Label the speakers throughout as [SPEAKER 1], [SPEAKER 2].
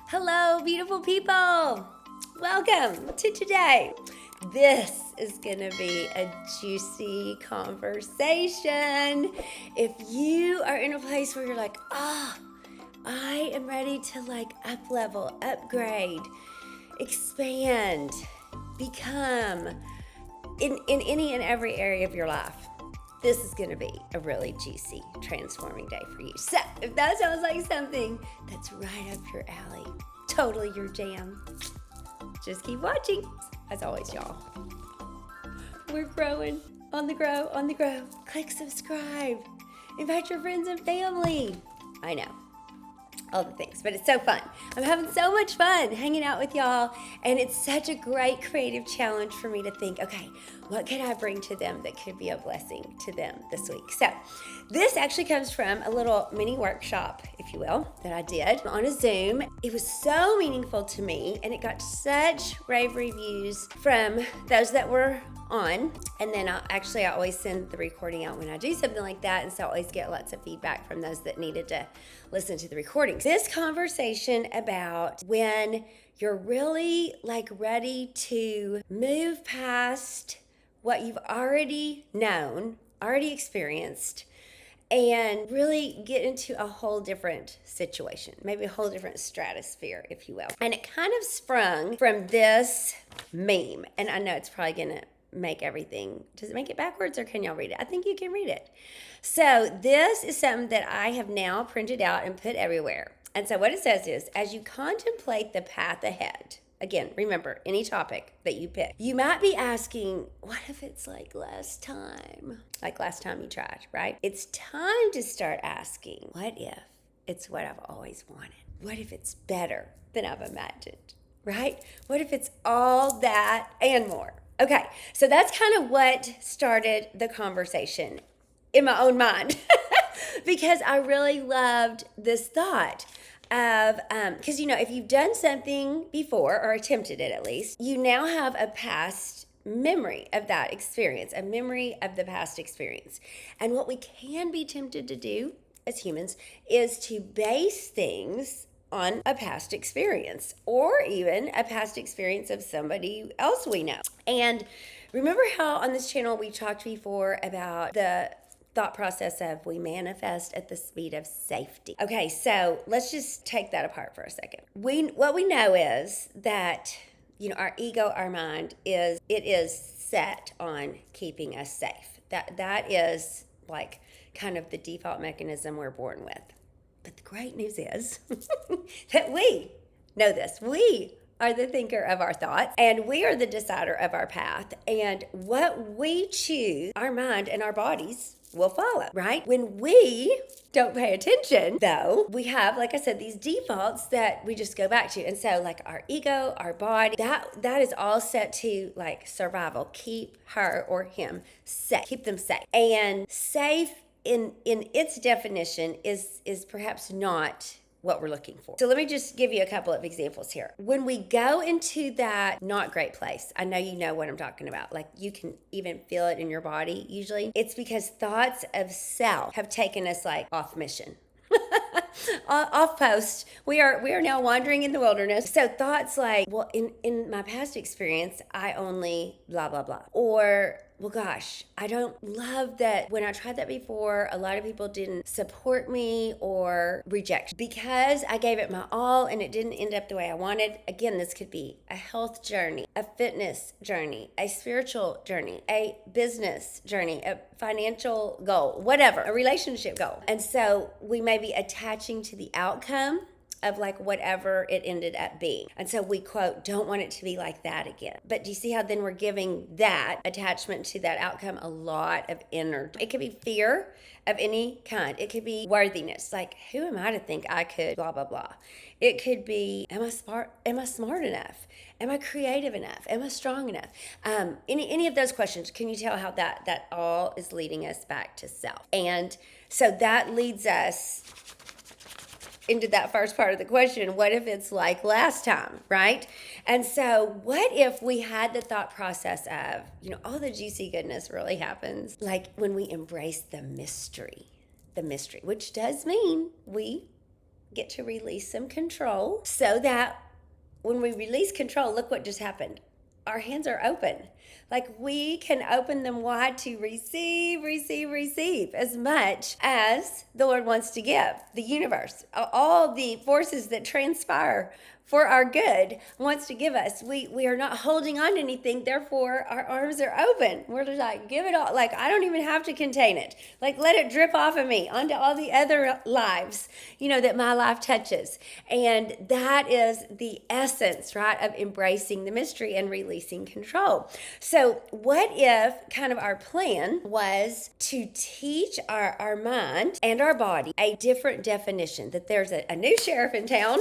[SPEAKER 1] Hello, beautiful people. Welcome to today. This is going to be a juicy conversation. If you are in a place where you're like, I am ready to up level, upgrade, expand, become in any and every area of your life, this is going to be a really juicy, transforming day for you. So if that sounds like something that's right up your alley, totally your jam, just keep watching. As always, y'all, we're growing on the grow. Click subscribe. Invite your friends and family. I know, all the things, but it's so fun. I'm having so much fun hanging out with y'all, and it's such a great creative challenge for me to think, okay, what could I bring to them that could be a blessing to them this week? So this actually comes from a little mini workshop, if you will, that I did on a Zoom. It was so meaningful to me, and it got such rave reviews from those that were on. And then I always send the recording out when I do something like that, and so I always get lots of feedback from those that needed to listen to the recordings. This conversation about when you're really ready to move past what you've already known, already experienced, and really get into a whole different situation, maybe a whole different stratosphere, if you will. And it kind of sprung from this meme, and I know it's probably gonna make everything. Does it make it backwards, or can y'all read it? I think you can read it. So this is something that I have now printed out and put everywhere. And so what it says is, as you contemplate the path ahead, again, remember, any topic that you pick, you might be asking, what if it's like last time you tried, right? It's time to start asking, what if it's what I've always wanted? What if it's better than I've imagined, right? What if it's all that and more? Okay, so that's kind of what started the conversation in my own mind because I really loved this thought of, because if you've done something before or attempted it at least, you now have a past memory of that experience, a memory of the past experience. And what we can be tempted to do as humans is to base things on a past experience or even a past experience of somebody else we know. And remember how on this channel we talked before about the thought process of we manifest at the speed of safety. Okay, so let's just take that apart for a second. What we know is that our ego, our mind is set on keeping us safe. That is kind of the default mechanism we're born with. But the great news is that we know this. We are the thinker of our thoughts, and we are the decider of our path. And what we choose, our mind and our bodies will follow, right? When we don't pay attention, though, we have, like I said, these defaults that we just go back to. And so our ego, our body, that is all set to survival. Keep her or him safe. Keep them safe. And safe in its definition is perhaps not what we're looking for. So let me just give you a couple of examples here. When we go into that not great place, I know you know what I'm talking about. You can even feel it in your body usually. It's because thoughts of self have taken us off mission. Off post. We are now wandering in the wilderness. So thoughts well, in my past experience, I only blah, blah, blah. Or, well, gosh, I don't love that when I tried that before, a lot of people didn't support me or reject because I gave it my all and it didn't end up the way I wanted. Again, this could be a health journey, a fitness journey, a spiritual journey, a business journey, a financial goal, whatever, a relationship goal. And so we may be attaching to the outcome of whatever it ended up being. And so we quote, don't want it to be like that again. But do you see how then we're giving that attachment to that outcome a lot of energy? It could be fear of any kind. It could be worthiness. Who am I to think I could blah, blah, blah. It could be, am I smart enough? Am I creative enough? Am I strong enough? Any of those questions, can you tell how that all is leading us back to self? And so that leads us into that first part of the question, what if it's like last time, right? And so what if we had the thought process of, all the juicy goodness really happens when we embrace the mystery, which does mean we get to release some control so that when we release control, look what just happened. Our hands are open. Like we can open them wide to receive as much as the Lord wants to give. The universe, all the forces that transpire for our good wants to give us. We are not holding on to anything, therefore our arms are open. We're just like, give it all. Like I don't even have to contain it. Like let it drip off of me onto all the other lives, that my life touches. And that is the essence, right, of embracing the mystery and releasing control. So what if kind of our plan was to teach our mind and our body a different definition, that there's a new sheriff in town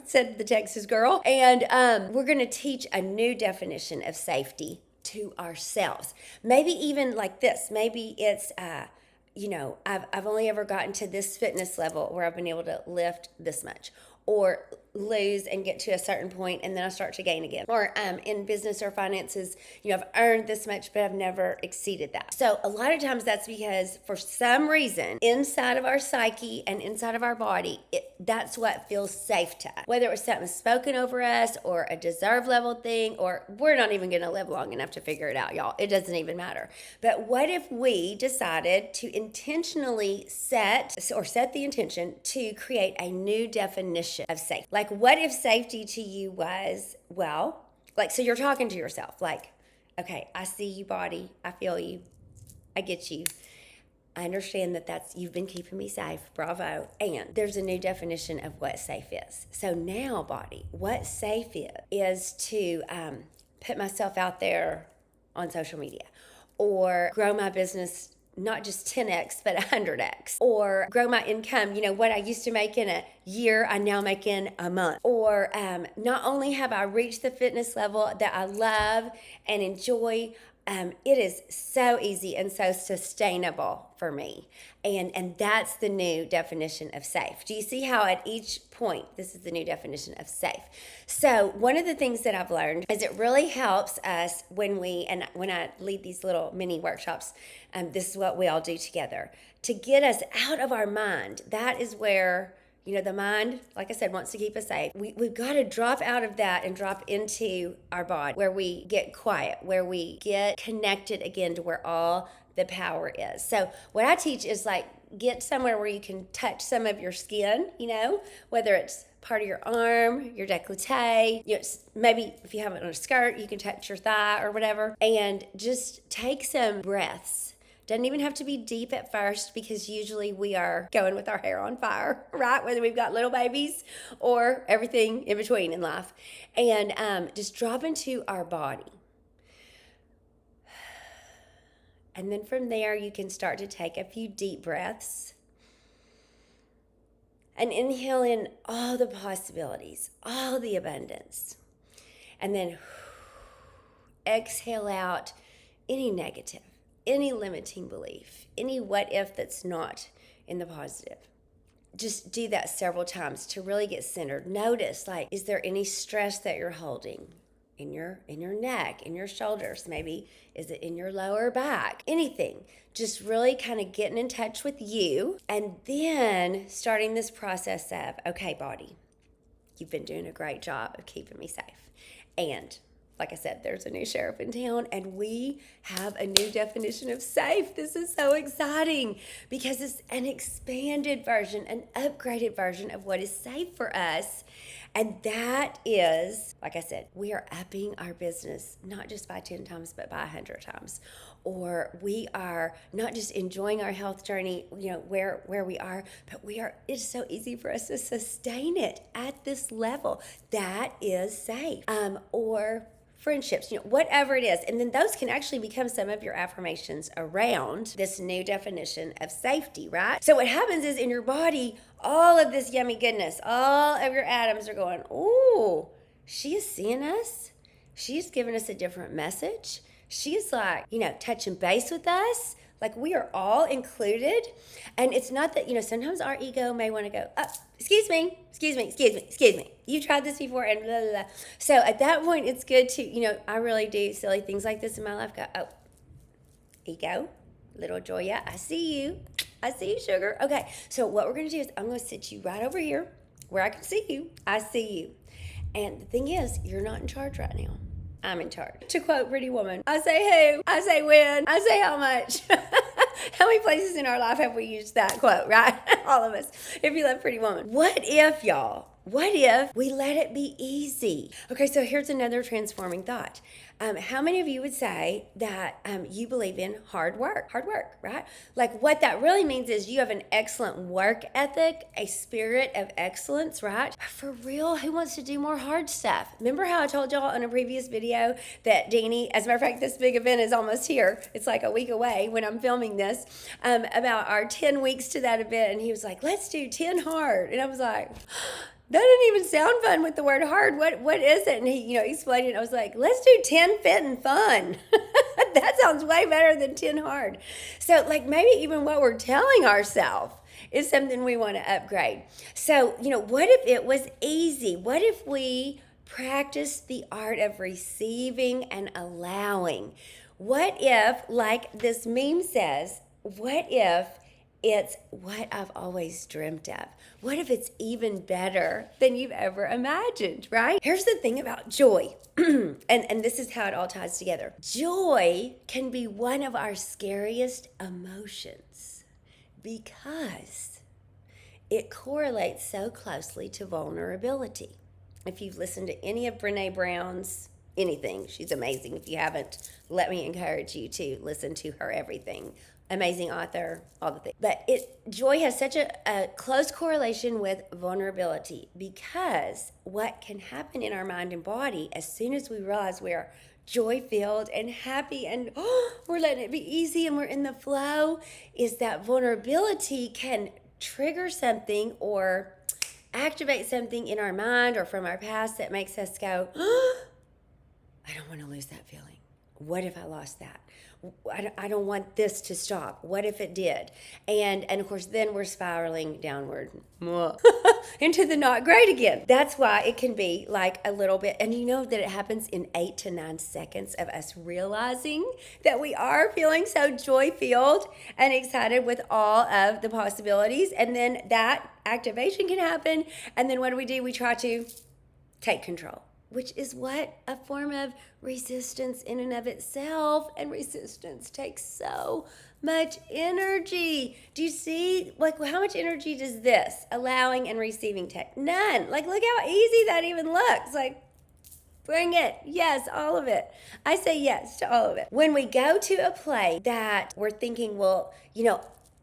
[SPEAKER 1] said the Texas girl. And we're going to teach a new definition of safety to ourselves. Maybe even like this. Maybe it's, I've only ever gotten to this fitness level where I've been able to lift this much, or lose and get to a certain point and then I start to gain again. Or in business or finances, I've earned this much, but I've never exceeded that. So a lot of times that's because for some reason inside of our psyche and inside of our body, that's what feels safe to us. Whether it was something spoken over us or a deserve level thing, or we're not even gonna live long enough to figure it out, y'all. It doesn't even matter. But what if we decided to intentionally set the intention to create a new definition of safety? Like, what if safety to you was, so you're talking to yourself, like, okay, I see you, body, I feel you, I get you, I understand that's you've been keeping me safe, bravo, and there's a new definition of what safe is. So now, body, what safe is to put myself out there on social media, or grow my business not just 10x, but 100x, or grow my income. What I used to make in a year, I now make in a month. Or not only have I reached the fitness level that I love and enjoy, it is so easy and so sustainable for me. And that's the new definition of safe. Do you see how at each point, this is the new definition of safe? So one of the things that I've learned is it really helps us when I lead these little mini workshops, this is what we all do together, to get us out of our mind. That is where the mind, like I said, wants to keep us safe. We've got to drop out of that and drop into our body, where we get quiet, where we get connected again to where all the power is. So what I teach is like, get somewhere where you can touch some of your skin, whether it's part of your arm, your décolleté, maybe if you have it on a skirt, you can touch your thigh or whatever, and just take some breaths. Doesn't even have to be deep at first, because usually we are going with our hair on fire, right? Whether we've got little babies or everything in between in life. And just drop into our body. And then from there, you can start to take a few deep breaths and inhale in all the possibilities, all the abundance. And then exhale out any negative, any limiting belief, any what if that's not in the positive. Just do that several times to really get centered. Notice, like, is there any stress that you're holding in your neck, in your shoulders? Maybe is it in your lower back? Anything. Just really kind of getting in touch with you, and then starting this process of, okay, body, you've been doing a great job of keeping me safe. And like I said, there's a new sheriff in town, and we have a new definition of safe. This is so exciting because it's an expanded version, an upgraded version of what is safe for us. And that is, like I said, we are upping our business, not just by 10 times, but by 100 times. Or we are not just enjoying our health journey, where we are, but it's so easy for us to sustain it at this level. That is safe. Or friendships, whatever it is. And then those can actually become some of your affirmations around this new definition of safety, right? So what happens is in your body, all of this yummy goodness, all of your atoms are going, ooh, she is seeing us. She's giving us a different message. She's like, touching base with us. Like we are all included. And it's not that, sometimes our ego may want to go, oh, excuse me. You've tried this before and blah, blah, blah. So at that point, it's good to, I really do silly things like this in my life. Go, oh, ego, little Joya, I see you. I see you, sugar. Okay, so what we're going to do is I'm going to sit you right over here where I can see you. I see you. And the thing is, you're not in charge right now. I'm in charge. To quote Pretty Woman, I say who, I say when, I say how much. How many places in our life have we used that quote, right? All of us, if you love Pretty Woman. What if, y'all, what if we let it be easy? Okay, so here's another transforming thought. How many of you would say that you believe in hard work, right? Like what that really means is you have an excellent work ethic, a spirit of excellence, right? For real, who wants to do more hard stuff? Remember how I told y'all in a previous video that Deanie, as a matter of fact, this big event is almost here. It's like a week away when I'm filming this, about our 10 weeks to that event. And he was like, let's do 10 hard. And I was like, that didn't even sound fun with the word hard. What is it? And he, explained it. I was like, let's do 10 fit and fun. That sounds way better than 10 hard. So like maybe even what we're telling ourselves is something we want to upgrade. So, what if it was easy? What if we practiced the art of receiving and allowing? What if, like this meme says, what if it's what I've always dreamt of? What if it's even better than you've ever imagined, right? Here's the thing about joy, and this is how it all ties together. Joy can be one of our scariest emotions because it correlates so closely to vulnerability. If you've listened to any of Brené Brown's anything, she's amazing. If you haven't, let me encourage you to listen to her everything. Amazing author, all the things. But joy has such a close correlation with vulnerability because what can happen in our mind and body as soon as we realize we're joy-filled and happy and we're letting it be easy and we're in the flow is that vulnerability can trigger something or activate something in our mind or from our past that makes us go, I don't want to lose that feeling. What if I lost that? I don't want this to stop. What if it did? And of course, then we're spiraling downward into the not great again. That's why it can be like a little bit, and you know that it happens in 8 to 9 seconds of us realizing that we are feeling so joy-filled and excited with all of the possibilities. And then that activation can happen. And then what do? We try to take control, which is what a form of resistance in and of itself. And resistance takes so much energy. Do you see, like, how much energy does this allowing and receiving take? None. Like, look how easy that even looks. Like, bring it. Yes, all of it. I say yes to all of it. When we go to a place that we're thinking, well,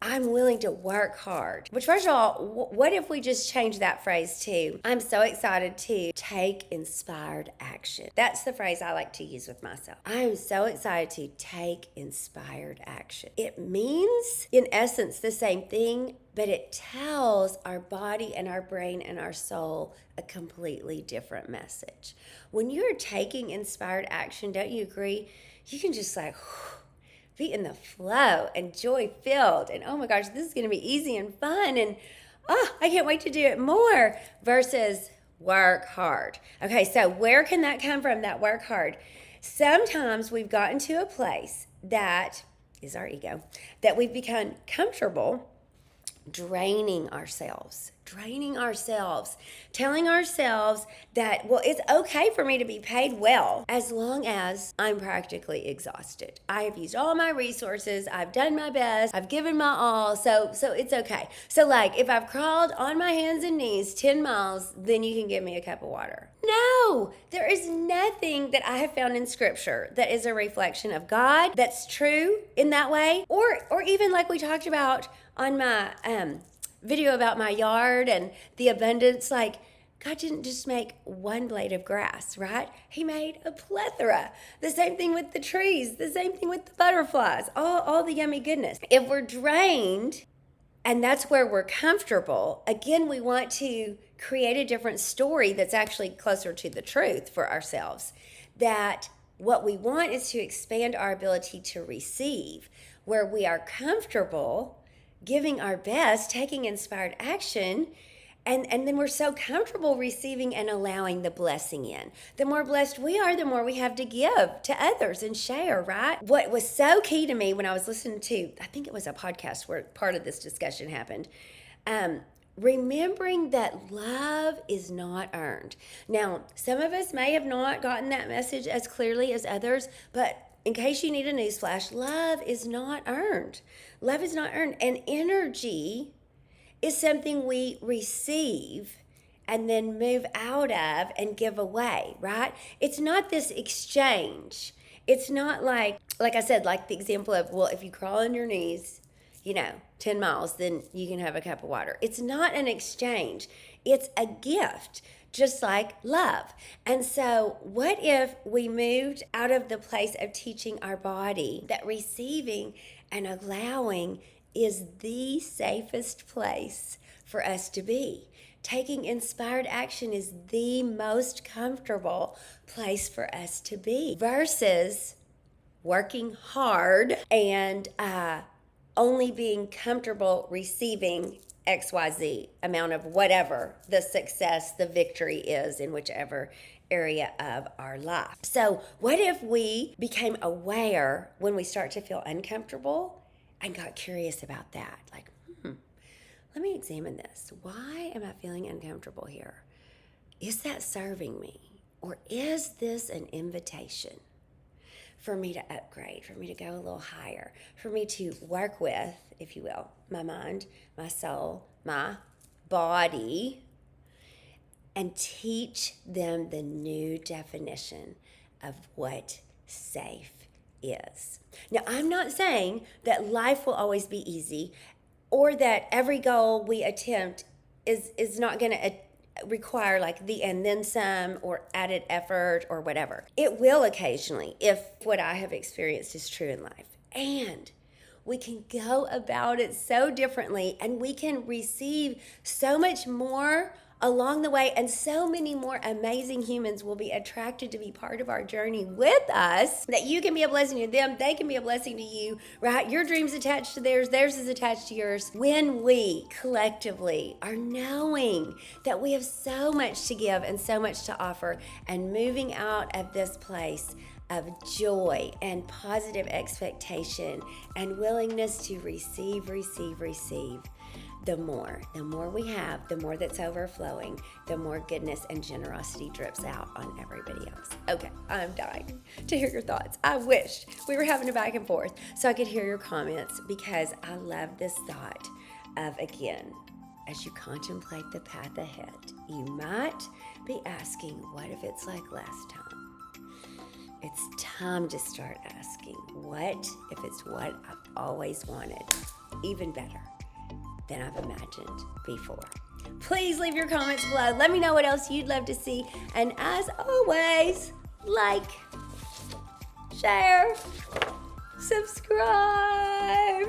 [SPEAKER 1] I'm willing to work hard. Which, first of all, what if we just change that phrase to, I'm so excited to take inspired action. That's the phrase I like to use with myself. I am so excited to take inspired action. It means, in essence, the same thing, but it tells our body and our brain and our soul a completely different message. When you're taking inspired action, don't you agree? You can just like, be in the flow and joy-filled and oh my gosh, this is going to be easy and fun and I can't wait to do it more versus work hard. Okay, so where can that come from, that work hard? Sometimes we've gotten to a place that is our ego, that we've become comfortable draining ourselves, telling ourselves that, well, it's okay for me to be paid well as long as I'm practically exhausted. I have used all my resources. I've done my best. I've given my all. So it's okay. So like if I've crawled on my hands and knees 10 miles, then you can give me a cup of water. No, there is nothing that I have found in scripture that is a reflection of God that's true in that way. Or even like we talked about on my video about my yard and the abundance, like God didn't just make one blade of grass, right? He made a plethora. The same thing with the trees, the same thing with the butterflies, all the yummy goodness. If we're drained and that's where we're comfortable, again, we want to create a different story that's actually closer to the truth for ourselves. That what we want is to expand our ability to receive, where we are comfortable giving our best, taking inspired action, And then we're so comfortable receiving and allowing the blessing in. The more blessed we are, the more we have to give to others and share, right? What was so key to me when I was listening to, I think it was a podcast where part of this discussion happened, remembering that love is not earned. Now, some of us may have not gotten that message as clearly as others, but in case you need a newsflash, love is not earned. Love is not earned. And energy is something we receive and then move out of and give away, right? It's not this exchange. It's not like I said, like the example of, well, if you crawl on your knees, 10 miles, then you can have a cup of water. It's not an exchange. It's a gift, just like love. And so what if we moved out of the place of teaching our body that receiving and allowing is the safest place for us to be? Taking inspired action is the most comfortable place for us to be versus working hard and only being comfortable receiving XYZ amount of whatever the success, the victory is in whichever area of our life. So what if we became aware when we start to feel uncomfortable and got curious about that? Like, let me examine this. Why am I feeling uncomfortable here? Is that serving me? Or is this an invitation for me to upgrade, for me to go a little higher, for me to work with, if you will, my mind, my soul, my body, and teach them the new definition of what safe is. Now, I'm not saying that life will always be easy or that every goal we attempt is not going to require like the and then some or added effort or whatever. It will occasionally if what I have experienced is true in life. And we can go about it so differently and we can receive so much more along the way, and so many more amazing humans will be attracted to be part of our journey with us, that you can be a blessing to them, they can be a blessing to you, right? Your dream's attached to theirs, theirs is attached to yours. When we collectively are knowing that we have so much to give and so much to offer, and moving out of this place of joy and positive expectation and willingness to receive, the more we have, the more that's overflowing, the more goodness and generosity drips out on everybody else. Okay, I'm dying to hear your thoughts. I wish we were having a back and forth so I could hear your comments, because I love this thought of, again, as you contemplate the path ahead, you might be asking, what if it's like last time? It's time to start asking, what if it's what I've always wanted, even better than I've imagined before? Please leave your comments below. Let me know what else you'd love to see. And as always, like, share, subscribe.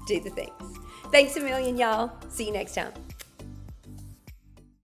[SPEAKER 1] Do the things. Thanks a million, y'all. See you next time.